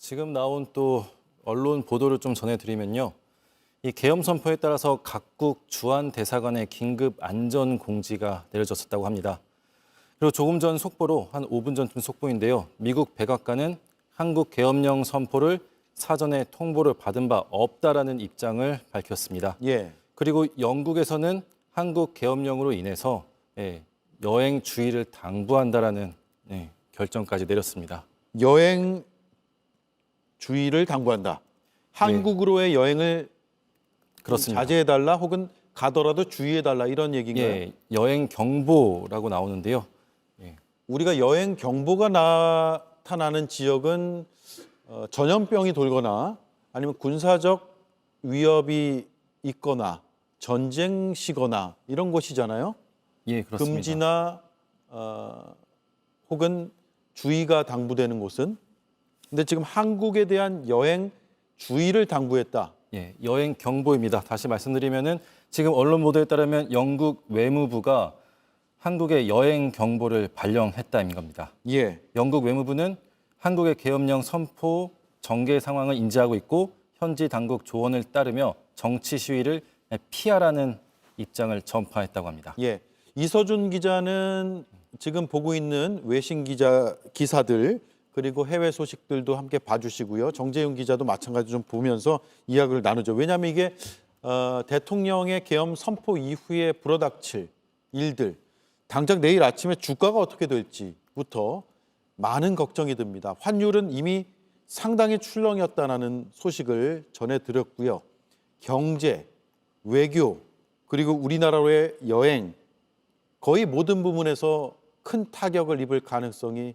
지금 나온 또 언론 보도를 좀 전해드리면요. 이 계엄 선포에 따라서 각국 주한 대사관에 긴급 안전 공지가 내려졌었다고 합니다. 그리고 조금 전 속보로 한 5분 전쯤 속보인데요. 미국 백악관은 한국 계엄령 선포를 사전에 통보를 받은 바 없다라는 입장을 밝혔습니다. 예. 그리고 영국에서는 한국 계엄령으로 인해서 여행 주의를 당부한다라는 결정까지 내렸습니다. 여행 주의를 당부한다. 한국으로의 여행을 그렇습니다. 자제해달라 혹은 가더라도 주의해달라 이런 얘기인가요? 예, 여행 경보라고 나오는데요. 우리가 여행 경보가 나타나는 지역은 전염병이 돌거나 아니면 군사적 위협이 있거나 전쟁 시거나 이런 곳이잖아요. 예, 그렇습니다. 금지나 혹은 주의가 당부되는 곳은. 근데 지금 한국에 대한 여행 주의를 당부했다. 예, 여행 경보입니다. 다시 말씀드리면은 지금 언론 보도에 따르면 영국 외무부가 한국의 여행 경보를 발령했다는 겁니다. 예. 영국 외무부는 한국의 계엄령 선포 전개 상황을 인지하고 있고 현지 당국 조언을 따르며 정치 시위를 피하라는 입장을 전파했다고 합니다. 예. 이서준 기자는 지금 보고 있는 외신 기사들 그리고 해외 소식들도 함께 봐주시고요. 정재윤 기자도 마찬가지로 좀 보면서 이야기를 나누죠. 왜냐하면 이게 대통령의 계엄 선포 이후에 불어닥칠 일들, 당장 내일 아침에 주가가 어떻게 될지부터 많은 걱정이 듭니다. 환율은 이미 상당히 출렁였다는 소식을 전해드렸고요. 경제, 외교, 그리고 우리나라로의 여행, 거의 모든 부분에서 큰 타격을 입을 가능성이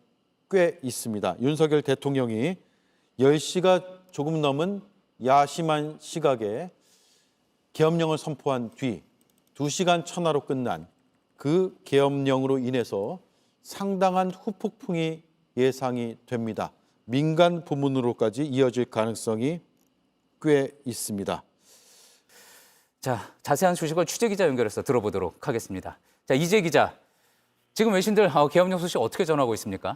꽤 있습니다. 윤석열 대통령이 10시가 조금 넘은 야심한 시각에 계엄령을 선포한 뒤 2시간 천하로 끝난 그 계엄령으로 인해서 상당한 후폭풍이 예상이 됩니다. 민간 부문으로까지 이어질 가능성이 꽤 있습니다. 자, 자세한 소식을 취재 기자 연결해서 들어보도록 하겠습니다. 자, 이재 기자, 지금 외신들 계엄령 소식 어떻게 전하고 있습니까?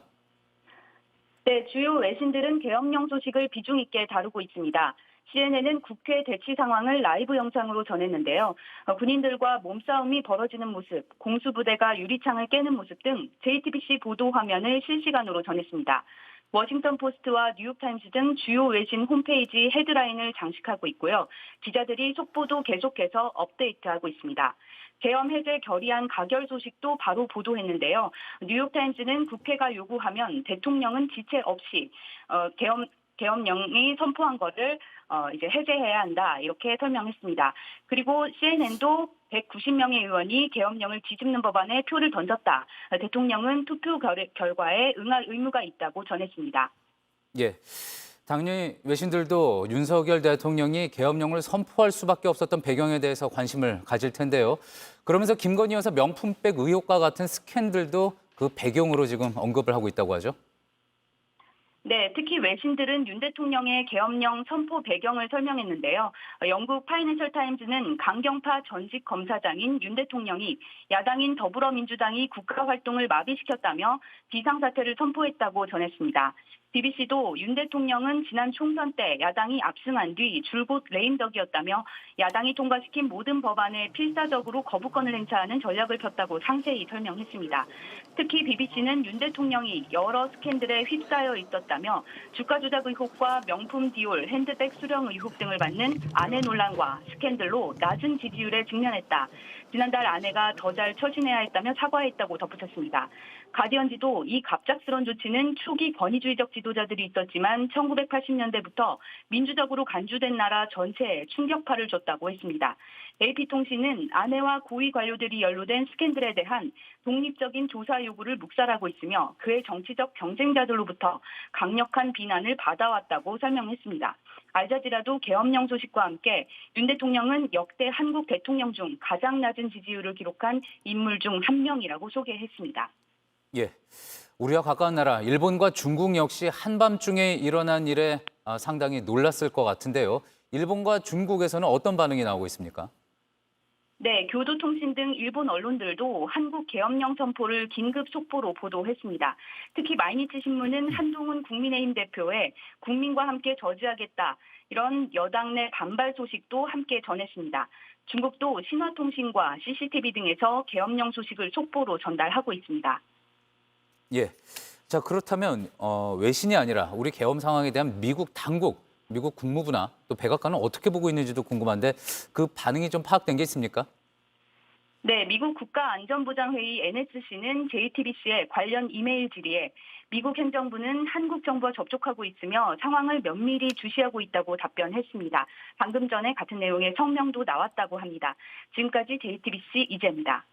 네, 주요 외신들은 계엄령 소식을 비중 있게 다루고 있습니다. CNN은 국회 대치 상황을 라이브 영상으로 전했는데요. 군인들과 몸싸움이 벌어지는 모습, 공수부대가 유리창을 깨는 모습 등 JTBC 보도 화면을 실시간으로 전했습니다. 워싱턴 포스트와 뉴욕타임스 등 주요 외신 홈페이지 헤드라인을 장식하고 있고요. 기자들이 속보도 계속해서 업데이트하고 있습니다. 계엄 해제 결의안 가결 소식도 바로 보도했는데요. 뉴욕타임스는 국회가 요구하면 대통령은 지체 없이 계엄령이 선포한 것을 이제 해제해야 한다 이렇게 설명했습니다. 그리고 CNN도 190명의 의원이 계엄령을 뒤집는 법안에 표를 던졌다. 대통령은 투표 결과에 응할 의무가 있다고 전했습니다. 예, 당연히 외신들도 윤석열 대통령이 계엄령을 선포할 수밖에 없었던 배경에 대해서 관심을 가질 텐데요. 그러면서 김건희 여사 명품백 의혹과 같은 스캔들도 그 배경으로 지금 언급을 하고 있다고 하죠. 네, 특히 외신들은 윤 대통령의 계엄령 선포 배경을 설명했는데요. 영국 파이낸셜 타임즈는 강경파 전직 검사장인 윤 대통령이 야당인 더불어민주당이 국가활동을 마비시켰다며 비상사태를 선포했다고 전했습니다. BBC도 윤 대통령은 지난 총선 때 야당이 압승한 뒤 줄곧 레임덕이었다며 야당이 통과시킨 모든 법안에 필사적으로 거부권을 행사하는 전략을 폈다고 상세히 설명했습니다. 특히 BBC는 윤 대통령이 여러 스캔들에 휩싸여 있었다며 주가 조작 의혹과 명품 디올, 핸드백 수령 의혹 등을 받는 아내 논란과 스캔들로 낮은 지지율에 직면했다. 지난달 아내가 더 잘 처신해야 했다며 사과했다고 덧붙였습니다. 가디언지도 이 갑작스런 조치는 초기 권위주의적 지도자들이 있었지만 1980년대부터 민주적으로 간주된 나라 전체에 충격파를 줬다고 했습니다. AP통신은 아내와 고위 관료들이 연루된 스캔들에 대한 독립적인 조사 요구를 묵살하고 있으며 그의 정치적 경쟁자들로부터 강력한 비난을 받아왔다고 설명했습니다. 알자지라도 계엄령 소식과 함께 윤 대통령은 역대 한국 대통령 중 가장 낮은 지지율을 기록한 인물 중 한 명이라고 소개했습니다. 예, 우리와 가까운 나라 일본과 중국 역시 한밤중에 일어난 일에 상당히 놀랐을 것 같은데요. 일본과 중국에서는 어떤 반응이 나오고 있습니까? 네, 교도통신 등 일본 언론들도 한국 계엄령 선포를 긴급 속보로 보도했습니다. 특히 마이니치 신문은 한동훈 국민의힘 대표의 국민과 함께 저지하겠다 이런 여당 내 반발 소식도 함께 전했습니다. 중국도 신화통신과 CCTV 등에서 계엄령 소식을 속보로 전달하고 있습니다. 예. 자, 그렇다면 외신이 아니라 우리 계엄 상황에 대한 미국 당국, 미국 국무부나 또 백악관은 어떻게 보고 있는지도 궁금한데 그 반응이 좀 파악된 게 있습니까? 네, 미국 국가안전보장회의 NSC는 JTBC의 관련 이메일 질의에 미국 행정부는 한국 정부와 접촉하고 있으며 상황을 면밀히 주시하고 있다고 답변했습니다. 방금 전에 같은 내용의 성명도 나왔다고 합니다. 지금까지 JTBC 이재입니다.